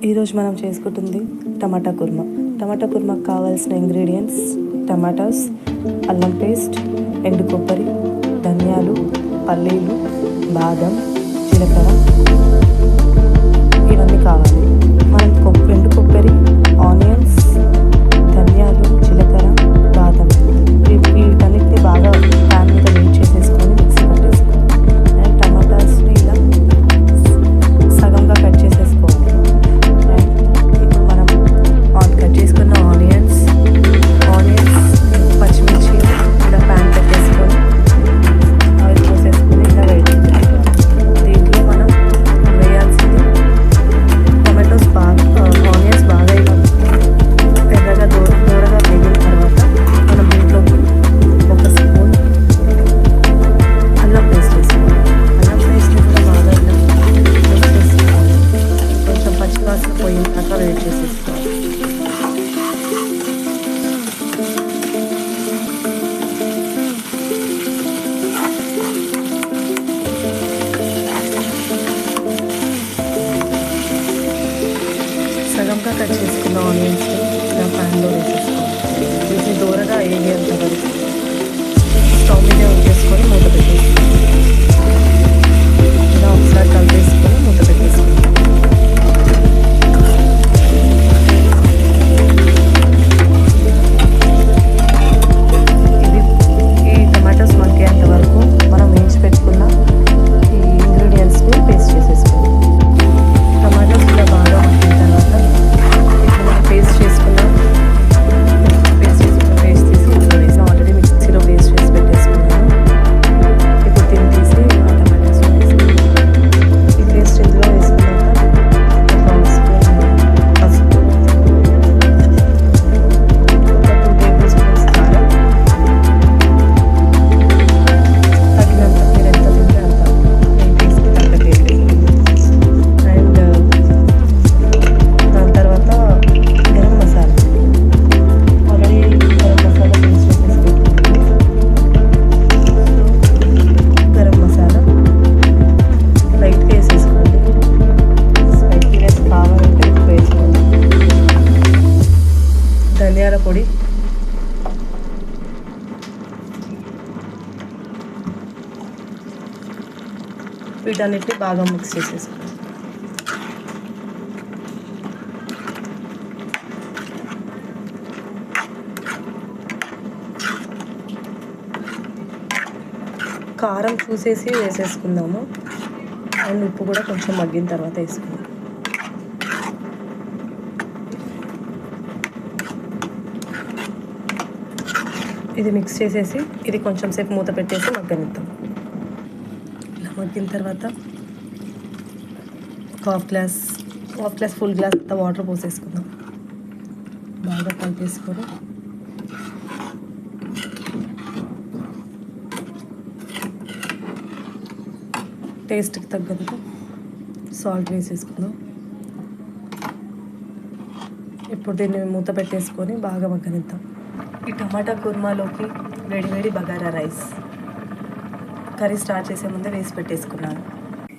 ఈరోజు మనం చేసుకుంటుంది టమాటా కుర్మా. టమాటా కుర్మాకు కావాల్సిన ఇంగ్రీడియంట్స్: టమాటాస్, అల్లం పేస్ట్, ఎండు కొబ్బరి, ధనియాలు, పల్లీలు, బాదం, జీలకర్ర, ఇవన్నీ కావాలి. మనం ఎండు కొబ్బరి, ఆనియన్స్, ధనియాలు, జీలకర్ర, బాదం వీటన్నిటిని బాగా ప్యాన్ మీద వేడి చేసేసుకొని మిక్సీ పట్టేసుకోవాలి. అండ్ టమాటాస్ని ఇలా సగంగా కట్ చేసేసుకోవాలి. అండ్ ఇప్పుడు మనం కట్ చేసుకున్న ఆనియన్స్, పచ్చిమిర్చి ఇలా ప్యాన్ పెట్టేసుకొని ఆయిల్ పోసేసుకొని ఇలా వేడి చేసుకోవాలి. దీంట్లో మనం వేయాల్సింది టమాటోస్ ఆనియన్స్ బాగా ఇలా ఎర్రగా దూరగా వేగిన తర్వాత మనం దీంట్లోకి ఒక స్పూన్ అల్లం పేస్ట్ వేసుకోవాలి. అల్లం పేస్ట్ని కూడా బాగా ఇలా మిక్స్ చేసుకోవాలి. కొంచెం పచ్చివాసన పోయిన దాకా వేడి చేసేసుకోవాలి. సగంగా కట్ చేసుకున్న ఆనియన్స్ని ఇలా ప్యాన్లో వేసేసుకోవాలి. వీటిని దూరగా వేగేంత వరకు స్టవ్ మీదే ఉంచేసుకొని మూత పెట్టేసుకోవాలి. ఇలా ఒకసారి కలిపేసుకొని మూత పెట్టేసుకోవాలి. ఈ టమాటోస్ మగ్గేంత వరకు మనం వేయించి పెట్టుకున్న ఈ ఇంగ్రీడియంట్స్ని పేస్ట్ చేసేసుకోవాలి. టమాటోస్ ఇలా బాగా మగ్గిన తర్వాత ఇప్పుడు మనం పేస్ట్ చేసుకున్న పేస్ట్ తీసి ఇందులో వేసి ఆల్రెడీ మిక్సీలో పేస్ట్ చేసి పెట్టేసుకున్నాను. ఇప్పుడు దీన్ని తీసి ఆ టమాటోస్ వేసుకున్నాను. ఈ పేస్ట్ ఇందులో వేసుకున్నాక ఒక స్పూన్ పసుపు, ఒక 2 టేబుల్ స్పూన్స్ కారం, తగినంత మీరు ఎంత తింటే అంత నేను టేస్ట్కి తగ్గట్టు. అండ్ దాని తర్వాత గరం మసాలా, ఆల్రెడీ గరం మసాలా పేస్ట్ చేసేసుకుంటుంది. గరం మసాలా లైట్గా వేసేసుకోండి. స్పైసీనెస్ కావాలంటే ఎక్కువ వేసుకోండి. ధనియాల పొడి, వీటన్నిటిని బాగా మిక్స్ చేసేసుకోండి. కారం చూసేసి వేసేసుకుందాము. అండ్ ఉప్పు కూడా కొంచెం మగ్గిన తర్వాత వేసుకుందాం. ఇది మిక్స్ చేసేసి ఇది కొంచెం సేపు మూత పెట్టేసి మగ్గనిద్దాం. ఇలా మగ్గిన తర్వాత హాఫ్ గ్లాస్ ఫుల్ గ్లాస్ అంత వాటర్ పోసేసుకుందాం. బాగా కలిపేసుకొని టేస్ట్కి తగ్గంత సాల్ట్ వేసేసుకుందాం. ఇప్పుడు దీన్ని మూత పెట్టేసుకొని బాగా మగ్గనిద్దాం. ఈ టమాటా కుర్మాలోకి వేడి వేడి బగారా రైస్ కర్రీ స్టార్ట్ చేసే ముందే వేసి పెట్టేసుకున్నాను.